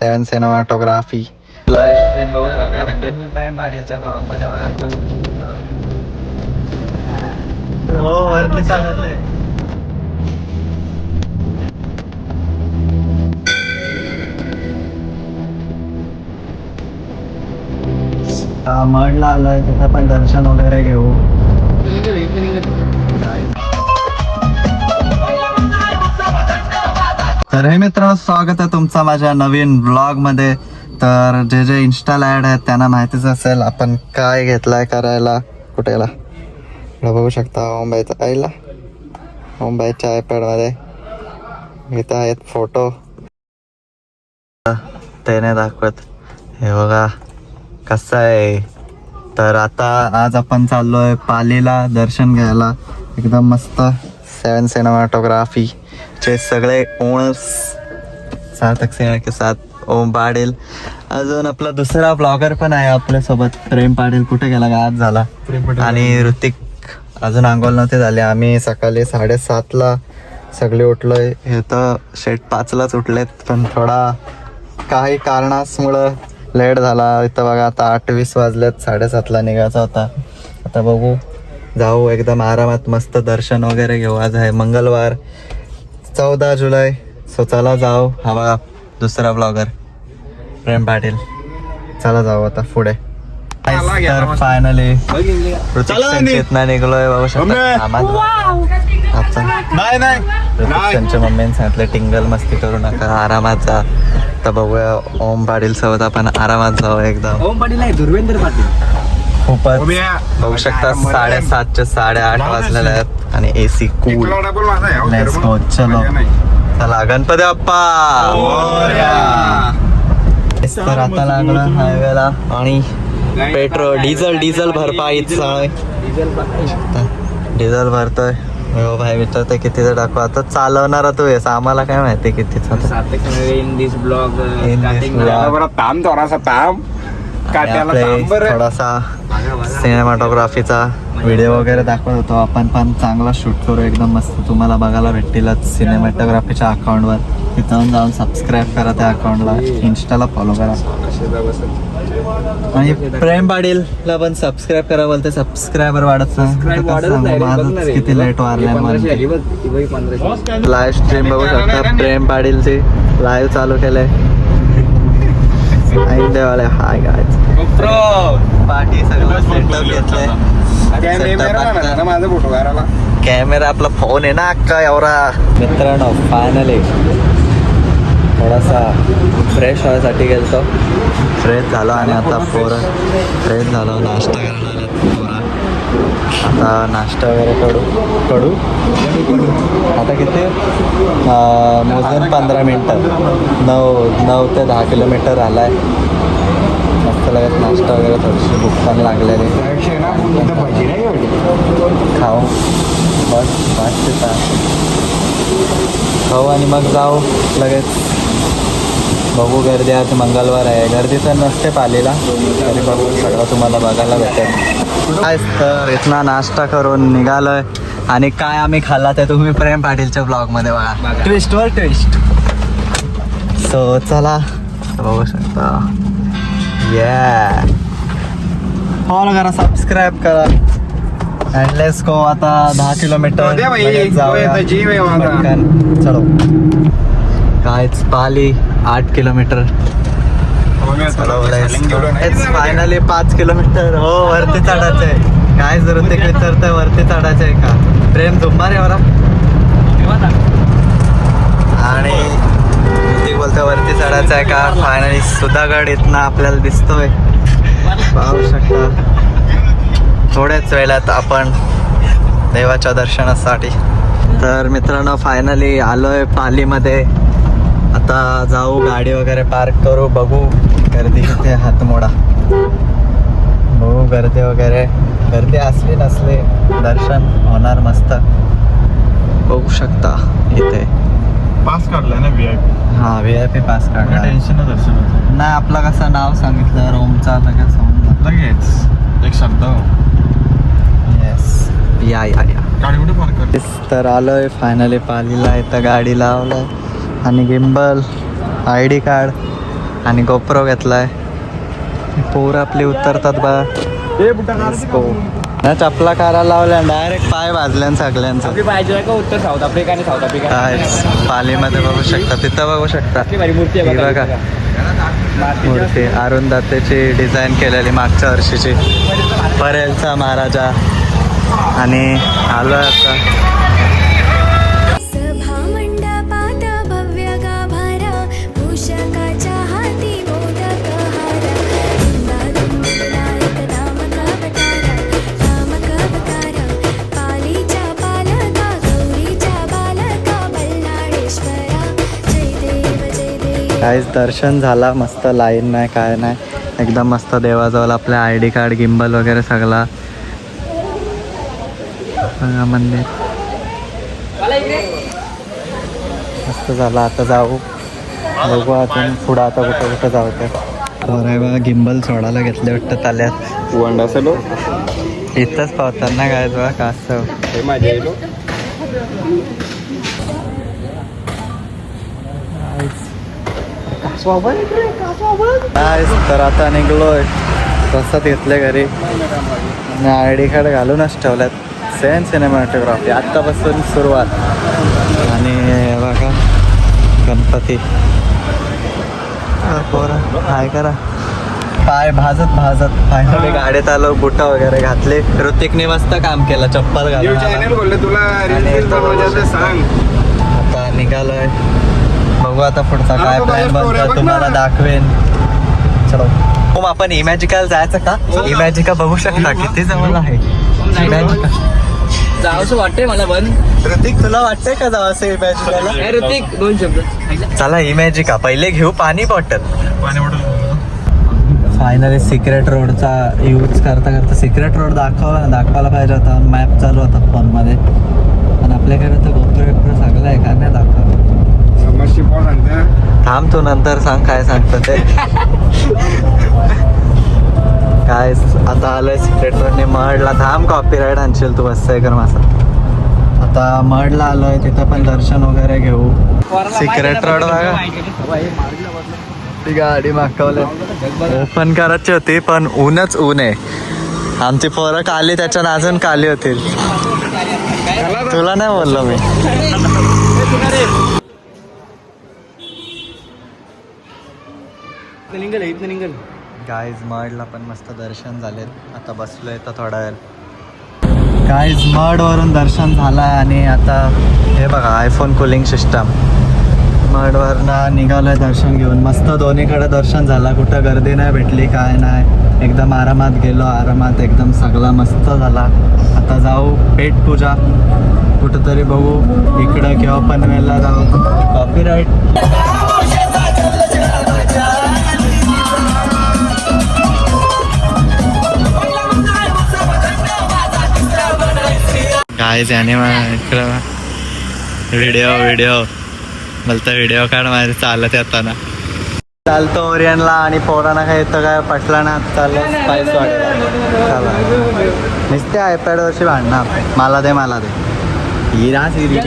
सेवन cinematography. Mandla आलोय तिथं पण दर्शन वगैरे घेऊ. तर हे मित्रांनो, स्वागत आहे तुमचा माझ्या नवीन ब्लॉग मध्ये. तर जे जे इन्स्टाला ॲड आहेत त्यांना माहितीच असेल आपण काय घेतलाय करायला. कुठेला बघू शकता मुंबईचा आईला मुंबईच्या आयपॅडमध्ये इथं आहेत फोटो. त्याने दाखवत हे बघा कसं आहे. तर आता आज आपण चाललोय पालीला दर्शन घ्यायला. एकदम मस्त सेवन सिनेमॅटोग्राफी चे सगळे ओनर्स सार्थक सिंह के साथ ओम पाटील. अजून आपला दुसरा ब्लॉगर पण आहे आपल्यासोबत, प्रेम पाटील. कुठे गेला का आज झाला. आणि ऋतिक अजून आंघोळ नव्हते झाले. आम्ही सकाळी 7:30ला सगळे उठलोय. हे तर 5:30लाच उठलेत, पण थोडा काही कारणामुळं लेट झाला. इथं बघा आता 8:20 वाजलेत. 7:30ला निघायचा होता. आता बघू जाऊ एकदम आरामात मस्त दर्शन वगैरे घेऊ. आज आहे मंगळवार 14 जुलै. सो चला जाऊ. हा बघा दुसरा ब्लॉगर प्रेम पाटील. चला जाऊ आता पुढे. तर फायनली चेतना निघलोय. बघू शकता त्यांच्या मम्मीने सांगितलं टिंगल मस्ती करू नका, आरामात जा. तर बघूया ओम पाटील सोबत आपण आरामात जाऊ एकदम. ओम पाटील नाही, धुर्वेंद्र पाटील. खूपच बघू शकता 7:30चे 8:30 वाजलेले आहेत आणि AC कूल. Let's go. चलो चला गणपती बाप्पा. तर आता लागलो हायवेला आणि पेट्रोल डिझेल भरपाईचा डिझेल भरतोय. हो भाई विचारतोय कितीचं टाकू. आता चालवणारा तू आहेस, आम्हाला काय माहिती कितीचं. थोडासा सिनेमॅटोग्राफीचा व्हिडिओ वगैरे दाखवत होतो आपण, पण चांगला शूट करू एकदम मस्त. तुम्हाला बघायला भेटतीलच सिनेमॅटोग्राफीच्या अकाउंटवर. तिथं जाऊन सबस्क्राईब करा त्या अकाउंटला, इन्स्टाला फॉलो करा. आणि प्रेम पाटीलला पण सबस्क्राईब करा. बोलते सबस्क्रायबर वाढत नाही. किती लेट वारले. लाईव्ह स्ट्रीम बघू शकता. प्रेम पाटीलची लाईव्ह चालू केलंय. देवाले हाय गायज पार्टी सगळं सेटअप घेतलंय. कॅमेरा आपला फोन आहे ना अक्का एवढा. मित्रांनो फायनली थोडासा फ्रेश व्हायसाठी गेलतो. फ्रेश झालो आणि आता फ्रेश झालो. नाश्ता करायला पोरा. आता नाश्ता वगैरे कडू आता किती मोजून 15 मिनटं 9 ते 10 किलोमीटर आला आहे. मस्त लागत नाश्ता वगैरे. थोडीशी भूक पण लागलेली. खाऊ बस मस्त खाऊ आणि मग जाऊ लगेच. बघू गर्दी. आज मंगळवार आहे, गर्दी तर नसते पालीला, तरी बघू सगळं तुम्हाला बघायला भेटेल. काय तर इथना नाश्ता करून निघालोय आणि काय आम्ही खाल्ला ते तुम्ही प्रेम पाटीलच्या ब्लॉगमध्ये बघा. ट्विस्टवर ट्विस्ट. सो चला बघू शकता. फॉलो करा, सबस्क्राईब करा. And let's go. आता 10 किलोमीटर चलो. कायच पाली 8 किलोमीटर. Finally 5 kilometre. हो वरती चढायचंय. काय जरूर ते विचारतंय वरती चढायचंय का. प्रेम झुंबार एवढा आणि ती बोलते वरती चढायचंय का. फायनली सुधागड इथनं आपल्याला दिसतोय. पाहू शकता. थोड्याच वेळात आपण देवाच्या दर्शनासाठी. तर मित्रांनो फायनली आलोय पालीमध्ये. आता जाऊ गाडी वगैरे पार्क करू. बघू गर्दी किती. हात मोडा. बघू गर्दी वगैरे. गर्दी असली नसली दर्शन होणार मस्त. बघू शकता इथे पास काढलाय ना VIP. हा VIP पास काढला. टेन्शन दर्शन नाही. आपला कसं नाव सांगितलं रोमचा लगेच एक शब्द. येस या गाडी कुठे पार्क करते. तर आलोय फायनली पालीला. इथं गाडी लावलंय आणि गिम्बल ID कार्ड आणि गोप्रो घेतलाय. पोरं आपली उतरतात बा. ना चपला कारा लावल्या डायरेक्ट पाय भाजल्यान सगळ्यांचं. पाहिजे का उत्तर साऊथ आफ्रिका आणि साऊथ आफ्रिका काय पालीमध्ये बघू शकता, तिथं बघू शकता. मूर्ती ही बघा मूर्ती अरुंधतीची डिझाईन केलेली मागच्या वर्षीची. परेलचा महाराजा. आणि आलो आता सभा मंडपात भव्य गाभारा मूषकाच्या हाती मोदक हारा नायक नामक अवतारा पालीच्या बालका गौरीच्या बालका बल्लाळेश्वरा जय देव जय देव. काहीच दर्शन झाला मस्त. लाईन नाही काय नाही, एकदम मस्त देवाजवळ आपल्या ID कार्ड गिंबल वगैरे सगळा. मंदिर मस्त झालं. आता जाऊ बघू अजून पुढं आता कुठं कुठं जाऊ तर. बघा गिंबल सोडायला घेतले वाटतं ताल्यात. इथंच पावताना काय बघा कासव. तर आता निघलोय. तसंच घेतले घरी आणि ID कार्ड घालूनच ठेवल्यात. सेन सिनेमॅटोग्राफी आत्तापासून सुरुवात. आणि हे बघा गणपती. काय करा पाय भाजत भाजत फायनली गाडीत आलो. बुट वगैरे घातले. ऋतिकने मस्त काम केलं चप्पल घालून. आता निघालोय. बघू आता पुढचा काय प्लॅन बनतो तुम्हाला दाखवेन. चलो मग आपण इमॅजिकल जायचं का? इमॅजिका बघू शकता किती जवळ आहे इमॅजिका. जावंसं वाटतंय मला पण. ऋतिक तुला वाटतंय का जावं असं इमॅजिकाला? ऋतिक 2 शब्द. चला इमॅजिका पहिले घेऊ पाणी बॉटल. पाणी बॉटल फायनली सिक्रेट रोडचा यूज करता करता सिक्रेट रोड दाखवायला पाहिजे होता. मॅप चालू होता फोनमध्ये. पण आपल्याकडे तर गोप्रो सगळं आहे का नाही दाखवा. थांब तू नंतर सांग काय सांगतं ते. काय आता आलोय सिक्रेट रोडने मडला. थांब कॉपीराईट आणशील तू बस कर माझा. आता मडला आलोय तिथं पण दर्शन वगैरे घेऊ. सिक्रेट रोड बघा. ती गाडी मागवली ओपन करायची होती पण ऊनच ऊन आहे. आमची पोरं काली त्याच्यानं अजून काली होतील. तुला नाही बोललो मी. गाईज मडला पण मस्त दर्शन झालेत. आता बसलोय तर थोडा वेळ. गाईज मड वरून दर्शन झालंय आणि आता हे बघा आयफोन कूलिंग सिस्टम. मडवरनं निघालोय दर्शन घेऊन. मस्त दोन्हीकडे दर्शन झाला. कुठं गर्दी नाही भेटली काय नाही. एकदम आरामात गेलो. आरामात एकदम सगळा मस्त झाला. आता जाऊ पेट पूजा कुठंतरी बघू इकडं किंवा पनवेलला जाऊ. कॉपीराईट काय याने इकडं व्हिडिओ बोलता व्हिडिओ काढ माझे चालत येताना. चालतो ओरियनला आणि पोरांना काय येतं काय पटला ना. चाललं स्पाइस वाटला. नुसते आयपॅडवरची भांडणार. मला दे हिरा सिरी.